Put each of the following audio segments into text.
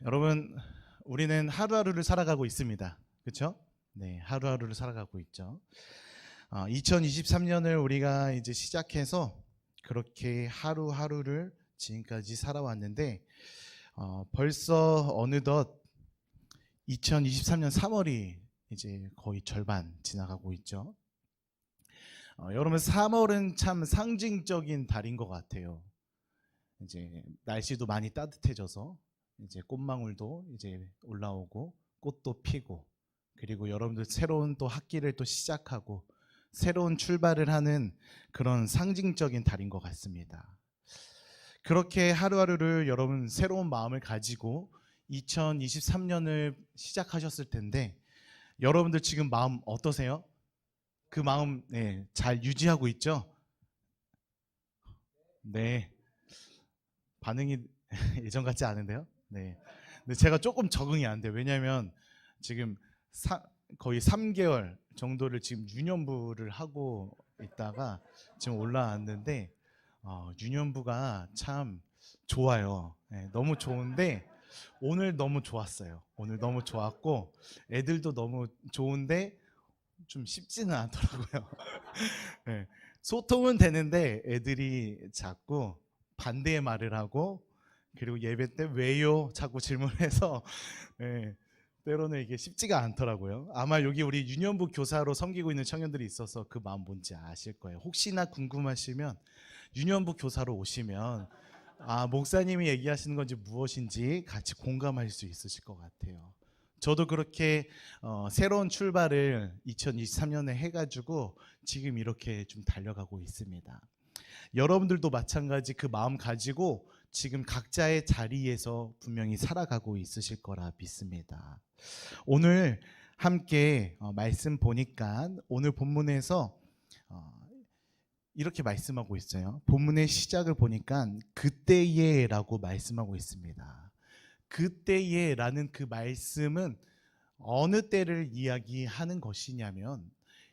여러분, 우리는 하루하루를 살아가고 있습니다. 그렇죠? 네, 하루하루를 살아가고 있죠. 2023년을 우리가 이제 시작해서 그렇게 하루하루를 지금까지 살아왔는데 벌써 어느덧 2023년 3월이 이제 거의 절반 지나가고 있죠. 여러분, 3월은 참 상징적인 달인 것 같아요. 이제 날씨도 많이 따뜻해져서 이제 꽃망울도 이제 올라오고 꽃도 피고, 그리고 여러분들 새로운 또 학기를 또 시작하고 새로운 출발을 하는 그런 상징적인 달인 것 같습니다. 그렇게 하루하루를 여러분 새로운 마음을 가지고 2023년을 시작하셨을 텐데, 여러분들 지금 마음 어떠세요? 그 마음 잘 유지하고 있죠? 네, 반응이 예전 같지 않은데요? 네. 근데 제가 조금 적응이 안 돼요. 왜냐하면 지금 거의 3개월 정도를 지금 유년부를 하고 있다가 지금 올라왔는데 유년부가 참 좋아요. 네, 너무 좋은데 오늘 너무 좋았어요. 오늘 너무 좋았고 애들도 너무 좋은데 좀 쉽지는 않더라고요. 네, 소통은 되는데 애들이 자꾸 반대의 말을 하고, 그리고 예배 때 왜요? 자꾸 질문해서 때로는 이게 쉽지가 않더라고요. 아마 여기 우리 유년부 교사로 섬기고 있는 청년들이 있어서 그 마음 뭔지 아실 거예요. 혹시나 궁금하시면 유년부 교사로 오시면 목사님이 얘기하시는 건지 무엇인지 같이 공감할 수 있으실 것 같아요. 저도 그렇게 새로운 출발을 2023년에 해가지고 지금 이렇게 좀 달려가고 있습니다. 여러분들도 마찬가지 그 마음 가지고 지금 각자의 자리에서 분명히 살아가고 있으실 거라 믿습니다. 오늘 함께 말씀 보니까 오늘 본문에서 이렇게 말씀하고 있어요. 본문의 시작을 보니까 그때에 라고 말씀하고 있습니다. 그때에 라는 그 말씀은 어느 때를 이야기하는 것이냐면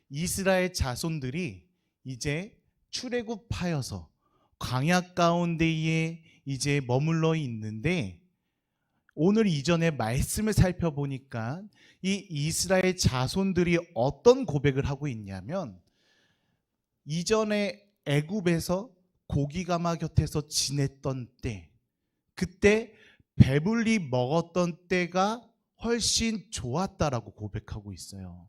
이스라엘 자손들이 이제 출애굽하여서 광야 가운데에 이제 머물러 있는데, 오늘 이전에 말씀을 살펴보니까 이 이스라엘 자손들이 어떤 고백을 하고 있냐면, 이전에 애굽에서 고기가마 곁에서 지냈던 때, 그때 배불리 먹었던 때가 훨씬 좋았다라고 고백하고 있어요.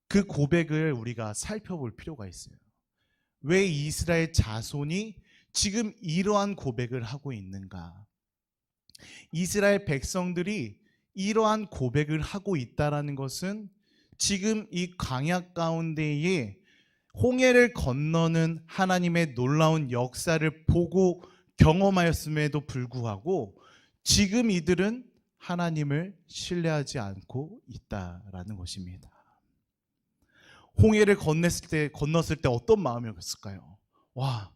그 고백을 우리가 살펴볼 필요가 있어요. 왜 이스라엘 자손이 지금 이러한 고백을 하고 있는가? 이스라엘 백성들이 이러한 고백을 하고 있다는 것은 지금 이 광야 가운데에 홍해를 건너는 하나님의 놀라운 역사를 보고 경험하였음에도 불구하고 지금 이들은 하나님을 신뢰하지 않고 있다라는 것입니다. 홍해를 건넜을 때 어떤 마음이었을까요? 와,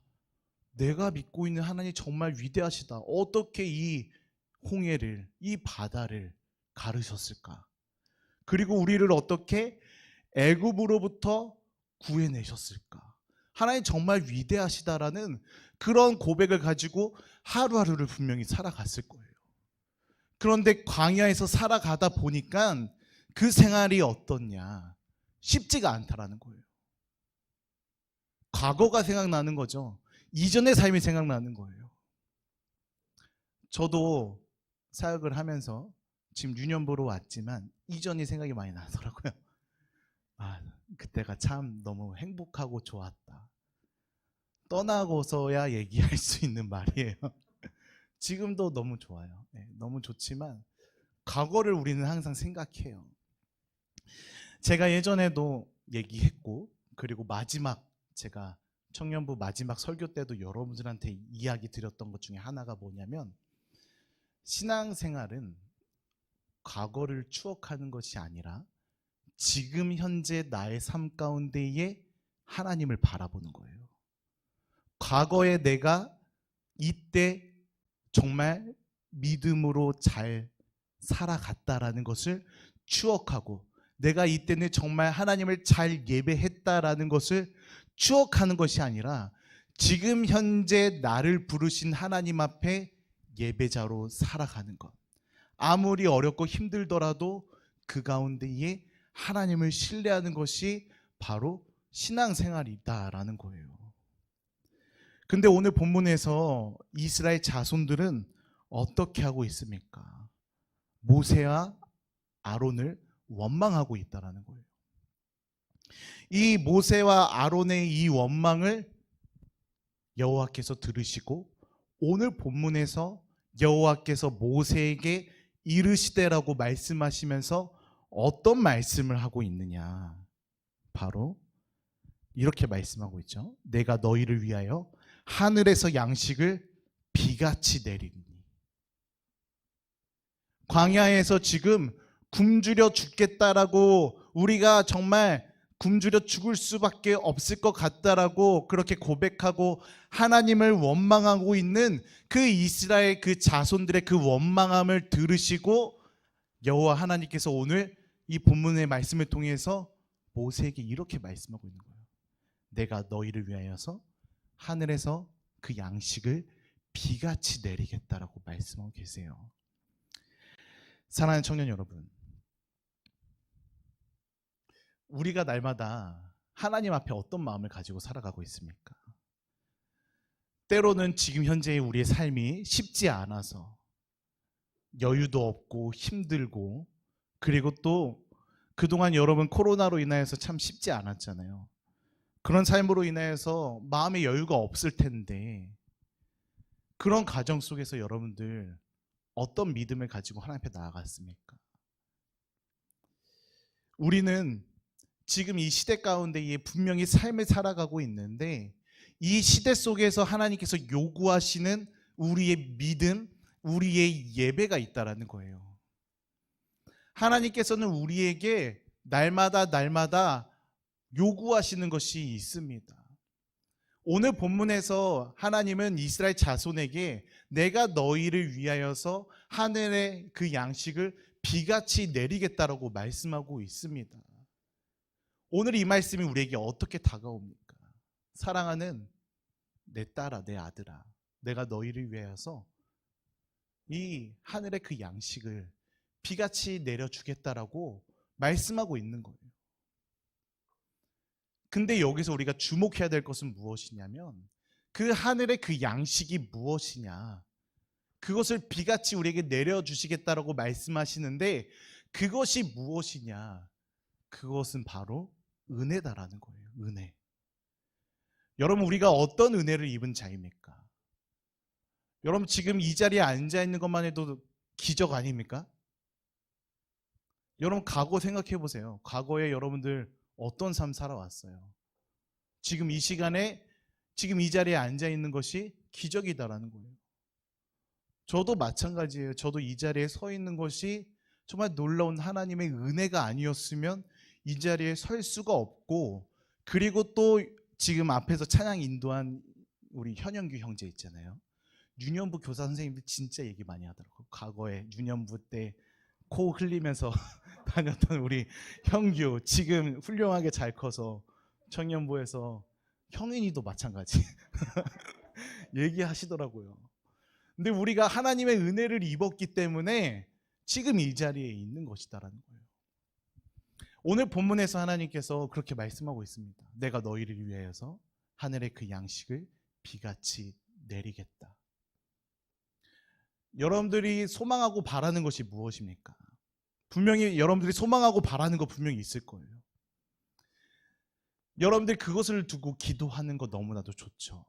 내가 믿고 있는 하나님 정말 위대하시다. 어떻게 이 홍해를, 이 바다를 가르셨을까? 그리고 우리를 어떻게 애굽으로부터 구해내셨을까? 하나님 정말 위대하시다라는 그런 고백을 가지고 하루하루를 분명히 살아갔을 거예요. 그런데 광야에서 살아가다 보니까 그 생활이 어떻냐? 쉽지가 않다라는 거예요. 과거가 생각나는 거죠. 이전의 삶이 생각나는 거예요. 저도 사역을 하면서 지금 유년부로 왔지만 이전이 생각이 많이 나더라고요. 그때가 참 너무 행복하고 좋았다. 떠나고서야 얘기할 수 있는 말이에요. 지금도 너무 좋아요. 너무 좋지만 과거를 우리는 항상 생각해요. 제가 예전에도 얘기했고, 그리고 제가 청년부 마지막 설교 때도 여러분들한테 이야기 드렸던 것 중에 하나가 뭐냐면, 신앙생활은 과거를 추억하는 것이 아니라 지금 현재 나의 삶 가운데에 하나님을 바라보는 거예요. 과거에 내가 이때 정말 믿음으로 잘 살아갔다라는 것을 추억하고, 내가 이때는 정말 하나님을 잘 예배했다라는 것을 추억하는 것이 아니라 지금 현재 나를 부르신 하나님 앞에 예배자로 살아가는 것. 아무리 어렵고 힘들더라도 그 가운데에 하나님을 신뢰하는 것이 바로 신앙생활이다라는 거예요. 근데 오늘 본문에서 이스라엘 자손들은 어떻게 하고 있습니까? 모세와 아론을 원망하고 있다라는 거예요. 이 모세와 아론의 이 원망을 여호와께서 들으시고 오늘 본문에서 여호와께서 모세에게 이르시되라고 말씀하시면서 어떤 말씀을 하고 있느냐? 바로 이렇게 말씀하고 있죠. 내가 너희를 위하여 하늘에서 양식을 비같이 내리니. 광야에서 지금 굶주려 죽겠다라고 우리가 정말 굶주려 죽을 수밖에 없을 것 같다라고 그렇게 고백하고 하나님을 원망하고 있는 그 이스라엘 그 자손들의 그 원망함을 들으시고 여호와 하나님께서 오늘 이 본문의 말씀을 통해서 모세에게 이렇게 말씀하고 있는 거예요. 내가 너희를 위하여서 하늘에서 그 양식을 비같이 내리겠다라고 말씀하고 계세요. 사랑하는 청년 여러분, 우리가 날마다 하나님 앞에 어떤 마음을 가지고 살아가고 있습니까? 때로는 지금 현재의 우리의 삶이 쉽지 않아서 여유도 없고 힘들고, 그리고 또 그동안 여러분 코로나로 인하여서 참 쉽지 않았잖아요. 그런 삶으로 인하여서 마음의 여유가 없을 텐데, 그런 가정 속에서 여러분들 어떤 믿음을 가지고 하나님 앞에 나아갔습니까? 우리는 지금 이 시대 가운데에 분명히 삶을 살아가고 있는데, 이 시대 속에서 하나님께서 요구하시는 우리의 믿음, 우리의 예배가 있다라는 거예요. 하나님께서는 우리에게 날마다 요구하시는 것이 있습니다. 오늘 본문에서 하나님은 이스라엘 자손에게 내가 너희를 위하여서 하늘의 그 양식을 비같이 내리겠다라고 말씀하고 있습니다. 오늘 이 말씀이 우리에게 어떻게 다가옵니까? 사랑하는 내 딸아, 내 아들아, 내가 너희를 위하여서 이 하늘의 그 양식을 비같이 내려주겠다라고 말씀하고 있는 거예요. 근데 여기서 우리가 주목해야 될 것은 무엇이냐면, 그 하늘의 그 양식이 무엇이냐, 그것을 비같이 우리에게 내려주시겠다라고 말씀하시는데, 그것이 무엇이냐, 그것은 바로 은혜다라는 거예요. 은혜. 여러분, 우리가 어떤 은혜를 입은 자입니까? 여러분, 지금 이 자리에 앉아 있는 것만 해도 기적 아닙니까? 여러분, 과거 생각해 보세요. 과거에 여러분들 어떤 삶 살아왔어요? 지금 이 시간에, 지금 이 자리에 앉아 있는 것이 기적이다라는 거예요. 저도 마찬가지예요. 저도 이 자리에 서 있는 것이 정말 놀라운 하나님의 은혜가 아니었으면 이 자리에 설 수가 없고, 그리고 또 지금 앞에서 찬양 인도한 우리 현영규 형제 있잖아요. 유년부 교사 선생님들 진짜 얘기 많이 하더라고요. 과거에 유년부 때 코 흘리면서 다녔던 우리 형규, 지금 훌륭하게 잘 커서 청년부에서, 형인이도 마찬가지 얘기하시더라고요. 근데 우리가 하나님의 은혜를 입었기 때문에 지금 이 자리에 있는 것이다라는 거예요. 오늘 본문에서 하나님께서 그렇게 말씀하고 있습니다. 내가 너희를 위하여서 하늘의 그 양식을 비같이 내리겠다. 여러분들이 소망하고 바라는 것이 무엇입니까? 분명히 여러분들이 소망하고 바라는 거 분명히 있을 거예요. 여러분들 그것을 두고 기도하는 거 너무나도 좋죠.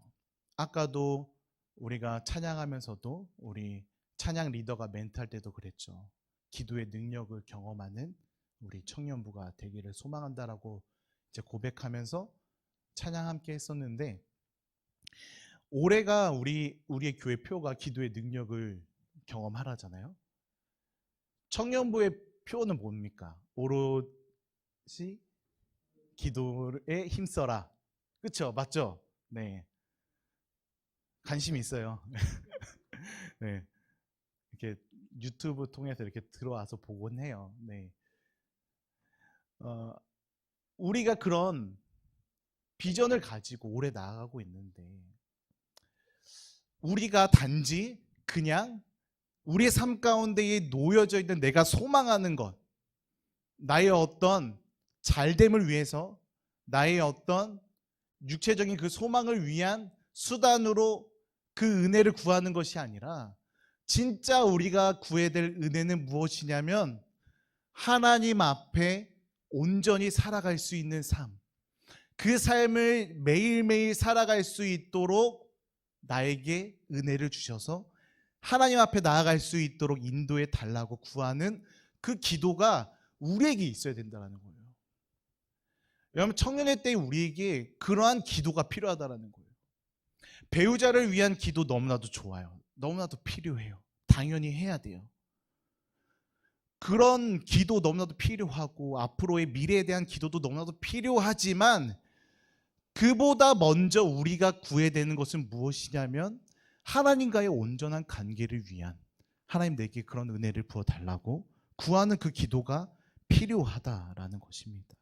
아까도 우리가 찬양하면서도 우리 찬양 리더가 멘트할 때도 그랬죠. 기도의 능력을 경험하는 우리 청년부가 되기를 소망한다라고 이제 고백하면서 찬양 함께 했었는데, 올해가 우리의 교회 표가 기도의 능력을 경험하라잖아요. 청년부의 표는 뭡니까? 오롯이 기도에 힘써라. 그렇죠? 맞죠? 네. 관심이 있어요. 네. 이렇게 유튜브 통해서 이렇게 들어와서 보곤 해요. 네. 우리가 그런 비전을 가지고 오래 나아가고 있는데, 우리가 단지 그냥 우리의 삶 가운데에 놓여져 있는 내가 소망하는 것, 나의 어떤 잘됨을 위해서, 나의 어떤 육체적인 그 소망을 위한 수단으로 그 은혜를 구하는 것이 아니라, 진짜 우리가 구해야 될 은혜는 무엇이냐면 하나님 앞에 온전히 살아갈 수 있는 삶, 그 삶을 매일매일 살아갈 수 있도록 나에게 은혜를 주셔서 하나님 앞에 나아갈 수 있도록 인도해 달라고 구하는 그 기도가 우리에게 있어야 된다는 거예요. 여러분, 청년의 때 우리에게 그러한 기도가 필요하다는 거예요. 배우자를 위한 기도 너무나도 좋아요. 너무나도 필요해요. 당연히 해야 돼요. 그런 기도 너무나도 필요하고 앞으로의 미래에 대한 기도도 너무나도 필요하지만, 그보다 먼저 우리가 구해야 되는 것은 무엇이냐면 하나님과의 온전한 관계를 위한, 하나님 내게 그런 은혜를 부어달라고 구하는 그 기도가 필요하다라는 것입니다.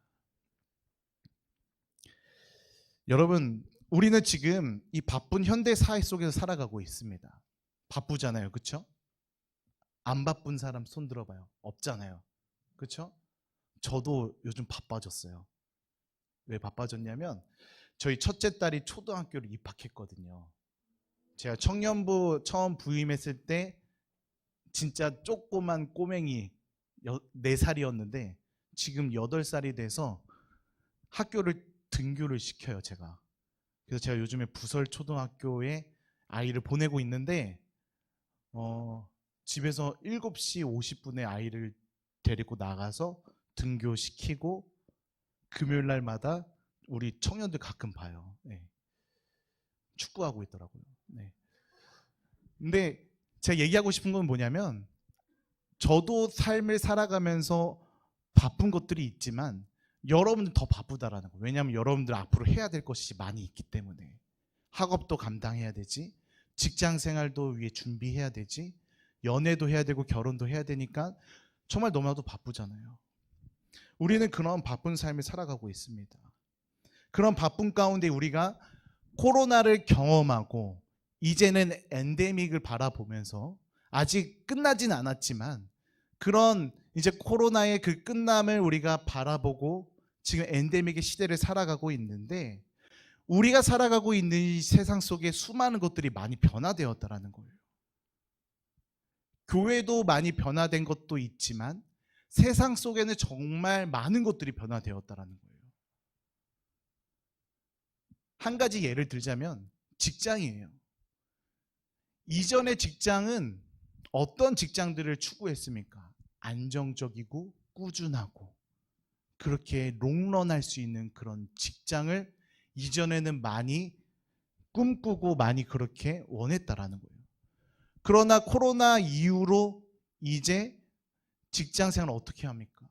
여러분, 우리는 지금 이 바쁜 현대 사회 속에서 살아가고 있습니다. 바쁘잖아요, 그렇죠? 안 바쁜 사람 손 들어봐요. 없잖아요, 그렇죠? 저도 요즘 바빠졌어요. 왜 바빠졌냐면 저희 첫째 딸이 초등학교를 입학했거든요. 제가 청년부 처음 부임했을 때 진짜 조그만 꼬맹이 4살이었는데 지금 8살이 돼서 학교를 등교를 시켜요, 제가. 그래서 제가 요즘에 부설 초등학교에 아이를 보내고 있는데 집에서 7시 50분에 아이를 데리고 나가서 등교시키고 금요일 날마다 우리 청년들 가끔 봐요. 네. 축구하고 있더라고요. 네. 근데 제가 얘기하고 싶은 건 뭐냐면, 저도 삶을 살아가면서 바쁜 것들이 있지만 여러분들 더 바쁘다라는 거예요. 왜냐하면 여러분들 앞으로 해야 될 것이 많이 있기 때문에. 학업도 감당해야 되지, 직장 생활도 위해 준비해야 되지, 연애도 해야 되고 결혼도 해야 되니까 정말 너무나도 바쁘잖아요. 우리는 그런 바쁜 삶을 살아가고 있습니다. 그런 바쁜 가운데 우리가 코로나를 경험하고 이제는 엔데믹을 바라보면서, 아직 끝나진 않았지만 그런 이제 코로나의 그 끝남을 우리가 바라보고 지금 엔데믹의 시대를 살아가고 있는데, 우리가 살아가고 있는 이 세상 속에 수많은 것들이 많이 변화되었다라는 거예요. 교회도 많이 변화된 것도 있지만 세상 속에는 정말 많은 것들이 변화되었다라는 거예요. 한 가지 예를 들자면 직장이에요. 이전의 직장은 어떤 직장들을 추구했습니까? 안정적이고 꾸준하고 그렇게 롱런할 수 있는 그런 직장을 이전에는 많이 꿈꾸고 많이 그렇게 원했다라는 거예요. 그러나 코로나 이후로 이제 직장 생활을 어떻게 합니까?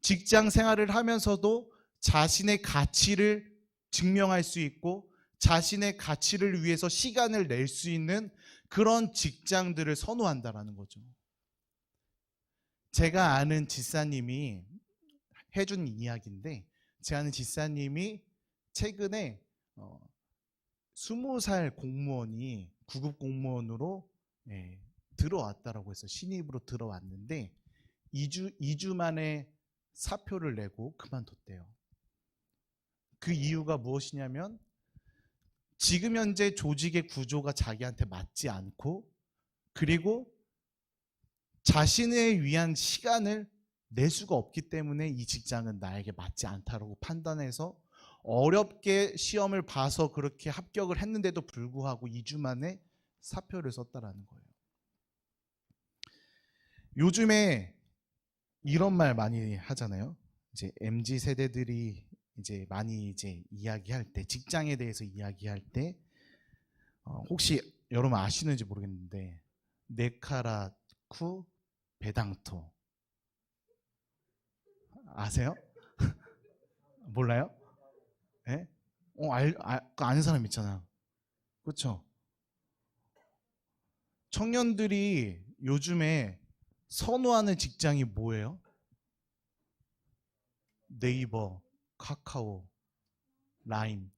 직장 생활을 하면서도 자신의 가치를 증명할 수 있고 자신의 가치를 위해서 시간을 낼 수 있는 그런 직장들을 선호한다라는 거죠. 제가 아는 지사님이 해준 이야기인데, 제가 아는 지사님이 최근에 20살 공무원이 구급 공무원으로 들어왔다라고 해서 신입으로 들어왔는데 2주 만에 사표를 내고 그만뒀대요. 그 이유가 무엇이냐면 지금 현재 조직의 구조가 자기한테 맞지 않고, 그리고 자신을 위한 시간을 낼 수가 없기 때문에 이 직장은 나에게 맞지 않다라고 판단해서 어렵게 시험을 봐서 그렇게 합격을 했는데도 불구하고 2주 만에 사표를 썼다라는 거예요. 요즘에 이런 말 많이 하잖아요. 이제 MZ 세대들이 이제 많이 이제 이야기할 때, 직장에 대해서 이야기할 때 혹시 여러분 아시는지 모르겠는데 네카라쿠 베당토 아세요? 몰라요? 예? 아는 사람 있잖아. 그렇죠? 청년들이 요즘에 선호하는 직장이 뭐예요? 네이버, 카카오, 라인,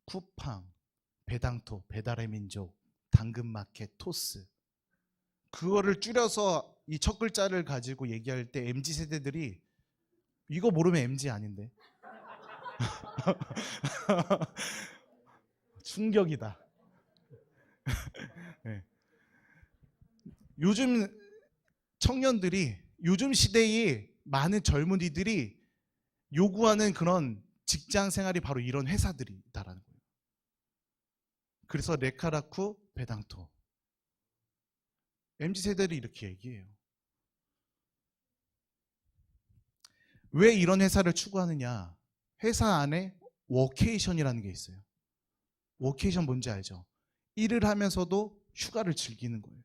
쿠팡, 배당토, 배달의 민족, 당근마켓, 토스. 그거를 줄여서 이 첫 글자를 가지고 얘기할 때 MZ 세대들이 이거 모르면 MZ 아닌데. 충격이다. 네. 요즘 청년들이, 요즘 시대의 많은 젊은이들이 요구하는 그런 직장 생활이 바로 이런 회사들이다라는 거예요. 그래서 레카라쿠, 베당토. MZ 세대들이 이렇게 얘기해요. 왜 이런 회사를 추구하느냐? 회사 안에 워케이션이라는 게 있어요. 워케이션 뭔지 알죠? 일을 하면서도 휴가를 즐기는 거예요.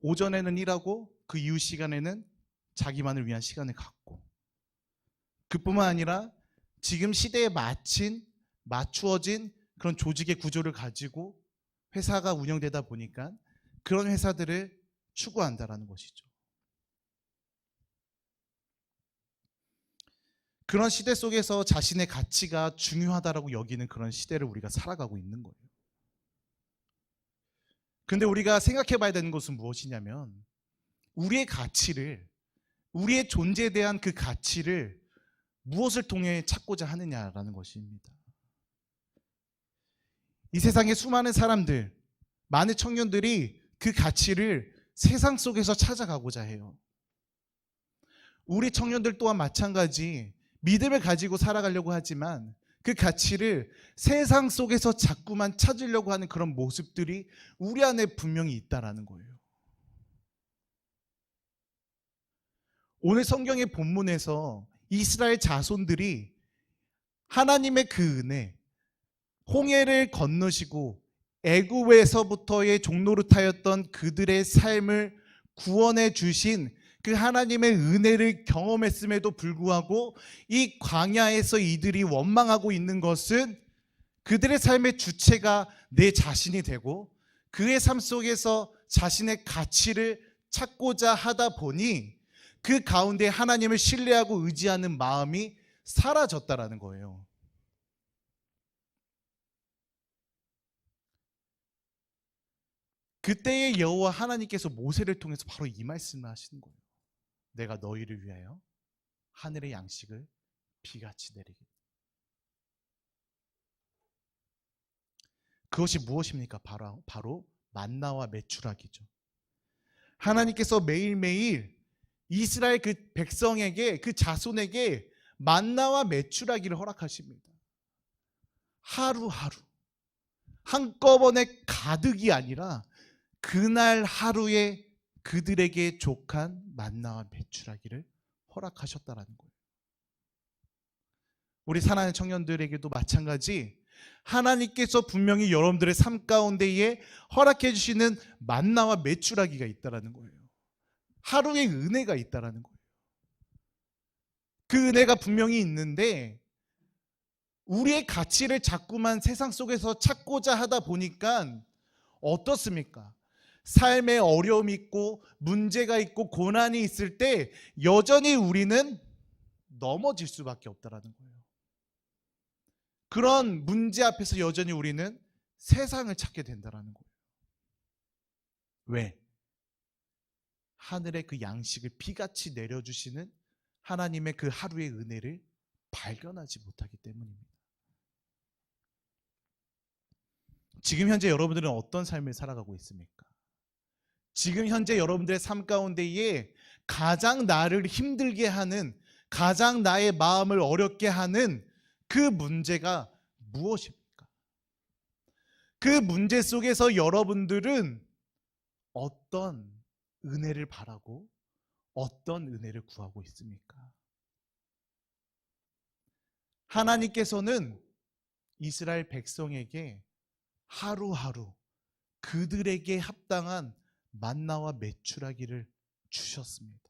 오전에는 일하고 그 이후 시간에는 자기만을 위한 시간을 갖고, 그뿐만 아니라 지금 시대에 맞추어진 그런 조직의 구조를 가지고 회사가 운영되다 보니까 그런 회사들을 추구한다라는 것이죠. 그런 시대 속에서 자신의 가치가 중요하다라고 여기는 그런 시대를 우리가 살아가고 있는 거예요. 근데 우리가 생각해 봐야 되는 것은 무엇이냐면, 우리의 가치를, 우리의 존재에 대한 그 가치를 무엇을 통해 찾고자 하느냐라는 것입니다. 이 세상에 수많은 사람들, 많은 청년들이 그 가치를 세상 속에서 찾아가고자 해요. 우리 청년들 또한 마찬가지 믿음을 가지고 살아가려고 하지만 그 가치를 세상 속에서 자꾸만 찾으려고 하는 그런 모습들이 우리 안에 분명히 있다라는 거예요. 오늘 성경의 본문에서 이스라엘 자손들이 하나님의 그 은혜, 홍해를 건너시고 애굽에서부터의 종노릇하였던 그들의 삶을 구원해 주신 그 하나님의 은혜를 경험했음에도 불구하고 이 광야에서 이들이 원망하고 있는 것은 그들의 삶의 주체가 내 자신이 되고 그의 삶 속에서 자신의 가치를 찾고자 하다 보니 그 가운데 하나님을 신뢰하고 의지하는 마음이 사라졌다라는 거예요. 그때의 여호와 하나님께서 모세를 통해서 바로 이 말씀을 하시는 거예요. 내가 너희를 위하여 하늘의 양식을 비같이 내리게. 그것이 무엇입니까? 바로 만나와 메추라기죠. 하나님께서 매일매일 이스라엘 그 백성에게, 그 자손에게 만나와 메추라기를 허락하십니다. 하루하루, 한꺼번에 가득이 아니라 그날 하루에 그들에게 족한 만나와 메추라기를 허락하셨다라는 거예요. 우리 사랑하는 청년들에게도 마찬가지, 하나님께서 분명히 여러분들의 삶 가운데에 허락해 주시는 만나와 메추라기가 있다라는 거예요. 하루의 은혜가 있다라는 거예요. 그 은혜가 분명히 있는데 우리의 가치를 자꾸만 세상 속에서 찾고자 하다 보니까 어떻습니까? 삶에 어려움이 있고 문제가 있고 고난이 있을 때 여전히 우리는 넘어질 수밖에 없다라는 거예요. 그런 문제 앞에서 여전히 우리는 세상을 찾게 된다라는 거예요. 왜? 하늘의 그 양식을 비같이 내려주시는 하나님의 그 하루의 은혜를 발견하지 못하기 때문입니다. 지금 현재 여러분들은 어떤 삶을 살아가고 있습니까? 지금 현재 여러분들의 삶 가운데에 가장 나를 힘들게 하는, 가장 나의 마음을 어렵게 하는 그 문제가 무엇입니까? 그 문제 속에서 여러분들은 어떤 은혜를 바라고 어떤 은혜를 구하고 있습니까? 하나님께서는 이스라엘 백성에게 하루하루 그들에게 합당한 만나와 메추라기를 주셨습니다.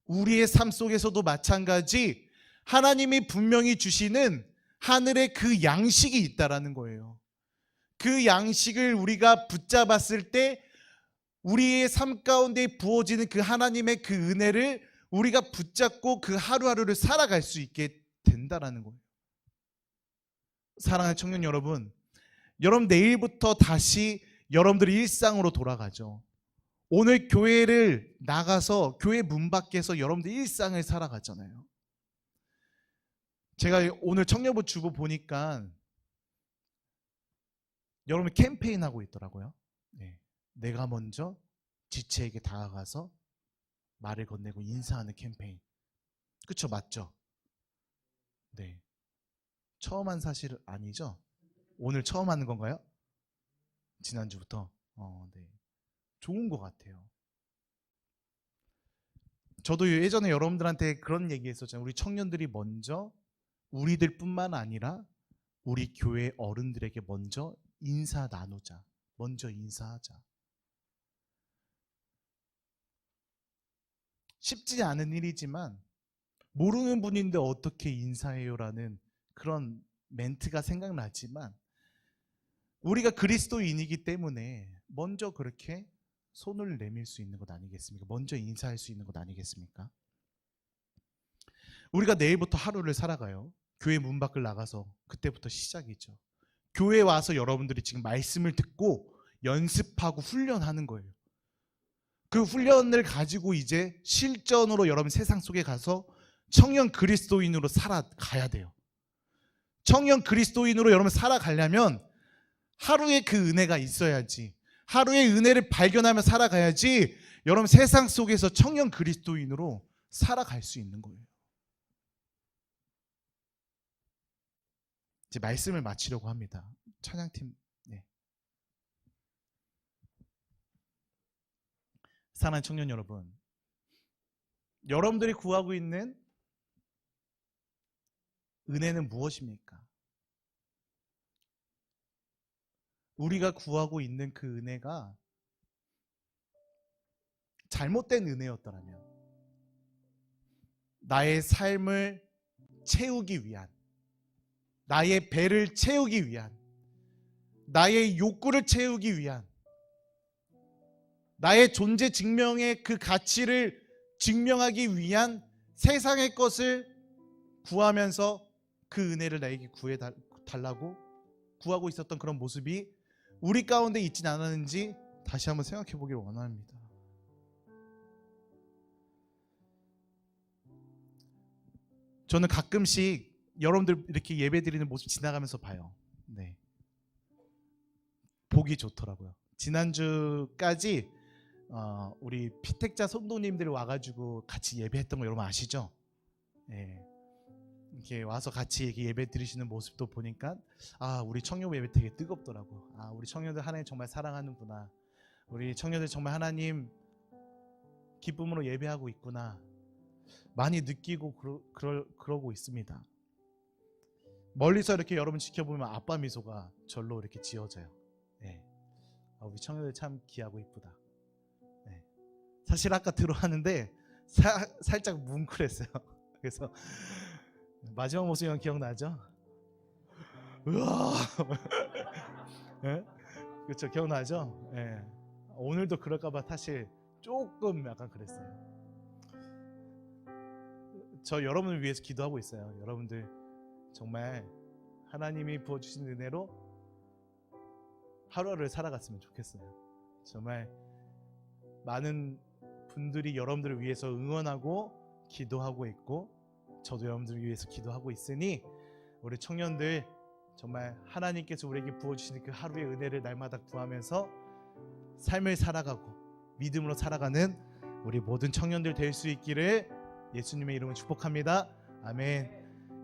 우리의 삶 속에서도 마찬가지 하나님이 분명히 주시는 하늘의 그 양식이 있다라는 거예요. 그 양식을 우리가 붙잡았을 때 우리의 삶 가운데 부어지는 그 하나님의 그 은혜를 우리가 붙잡고 그 하루하루를 살아갈 수 있게 된다라는 거예요. 사랑하는 청년 여러분, 여러분 내일부터 다시 여러분들의 일상으로 돌아가죠. 오늘 교회를 나가서 교회 문 밖에서 여러분들 일상을 살아가잖아요. 제가 오늘 청년부 주보 보니까 여러분 캠페인 하고 있더라고요. 네. 내가 먼저 지체에게 다가가서 말을 건네고 인사하는 캠페인. 그쵸? 맞죠? 네. 처음 한 사실 아니죠? 오늘 처음 하는 건가요? 지난주부터? 네. 좋은 것 같아요. 저도 예전에 여러분들한테 그런 얘기 했었잖아요. 우리 청년들이 먼저 우리들 뿐만 아니라 우리 교회 어른들에게 먼저 인사 나누자. 먼저 인사하자. 쉽지 않은 일이지만 모르는 분인데 어떻게 인사해요라는 그런 멘트가 생각나지만 우리가 그리스도인이기 때문에 먼저 그렇게 손을 내밀 수 있는 것 아니겠습니까? 먼저 인사할 수 있는 것 아니겠습니까? 우리가 내일부터 하루를 살아가요. 교회 문 밖을 나가서 그때부터 시작이죠. 교회 와서 여러분들이 지금 말씀을 듣고 연습하고 훈련하는 거예요. 그 훈련을 가지고 이제 실전으로 여러분 세상 속에 가서 청년 그리스도인으로 살아가야 돼요. 청년 그리스도인으로 여러분 살아가려면 하루에 그 은혜가 있어야지, 하루의 은혜를 발견하며 살아가야지 여러분 세상 속에서 청년 그리스도인으로 살아갈 수 있는 거예요. 이제 말씀을 마치려고 합니다. 찬양팀. 네. 사랑하는 청년 여러분, 여러분들이 구하고 있는 은혜는 무엇입니까? 우리가 구하고 있는 그 은혜가 잘못된 은혜였더라면, 나의 삶을 채우기 위한, 나의 배를 채우기 위한, 나의 욕구를 채우기 위한, 나의 존재 증명의 그 가치를 증명하기 위한 세상의 것을 구하면서 그 은혜를 나에게 구해달라고 구하고 있었던 그런 모습이 우리 가운데 있진 않았는지 다시 한번 생각해 보기를 원합니다. 저는 가끔씩 여러분들 이렇게 예배 드리는 모습 지나가면서 봐요. 네. 보기 좋더라고요. 지난주까지 우리 피택자 성도님들이 와가지고 같이 예배했던 거 여러분 아시죠? 네. 이렇게 와서 같이 이렇게 예배 드리시는 모습도 보니까 우리 청년부 예배 되게 뜨겁더라고. 우리 청년들 하나님 정말 사랑하는구나. 우리 청년들 정말 하나님 기쁨으로 예배하고 있구나. 많이 느끼고 그러고 있습니다. 멀리서 이렇게 여러분 지켜보면 아빠 미소가 절로 이렇게 지어져요. 네. 우리 청년들 참 귀하고 이쁘다. 네. 사실 아까 들어왔는데 살짝 뭉클했어요. 그래서 마지막 모습이 기억나죠? 우와. 네? 그렇죠, 기억나죠? 네. 오늘도 그럴까봐 사실 조금 약간 그랬어요. 저 여러분을 위해서 기도하고 있어요. 여러분들 정말 하나님이 부어주신 은혜로 하루하루를 살아갔으면 좋겠어요. 정말 많은 분들이 여러분들을 위해서 응원하고 기도하고 있고, 저도 여러분들을 위해서 기도하고 있으니 우리 청년들 정말 하나님께서 우리에게 부어주시는 그 하루의 은혜를 날마다 구하면서 삶을 살아가고 믿음으로 살아가는 우리 모든 청년들 될 수 있기를 예수님의 이름으로 축복합니다. 아멘.